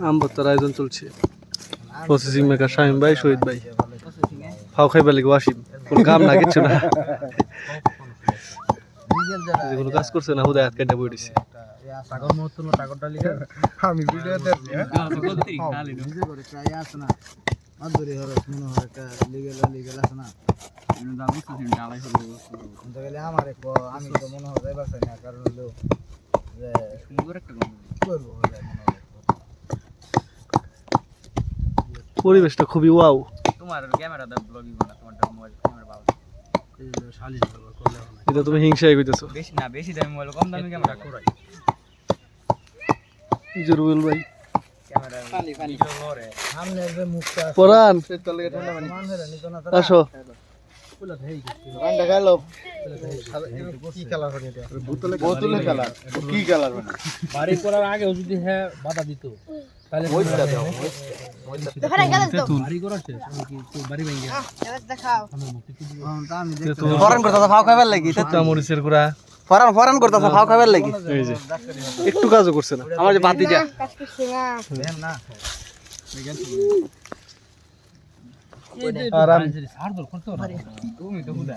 আমবত্তার আয়োজন চলছে। Processing maker Shamim ভাই, শহীদ ভাই, ফাও খাইবার লাগে ওয়াসিম, কোনো কাম না কিছু না, কোনো কাজ করছে না, হুদায় হাত কেটে বই দিছে। আমি ভিডিওতে আমি তো মনে হয় যাইবার চাই না, কারণ হলো যে সুন্দর একটা পরিবেশটা খুবই ওয়াও। তোমার ক্যামেরা দা ব্লগিং বানা, তোমারটা মোবাইল ক্যামেরা ভালো। এই শালিশ ব্যবহার করলে হবে এটা তুমি হিংসাই কইতেছো। বেশি না, বেশি দামি মোবাইল, কম দামি ক্যামেরা করাই। জরুল ভাই ক্যামেরা পানি লরে সামনে যে মুখটা পরান আসো। রান্ডা গেল কি কালার করে এটা বোতলে কালার কি কালার মানে বাড়ি করার আগে যদি হ্যাঁ বাধা দিত তাহলে ওইটা দাও দেখারে গেল তো বাড়ি করার শেষ আমি কি তো বাড়ি ভেঙে এবার দেখাও আমার মুখে কি দিব আমি ফরান করতেছে ফাও খাবার লাগি শুকনা মরিচের গুঁড়া, ফরান করতেছে ফাও খাবার লাগি এই যে একটু কাজও করছে না। আমার যে বাদ দিটা কাজ করছে না না আর সার দর করতে পারে তুমি তো হুদা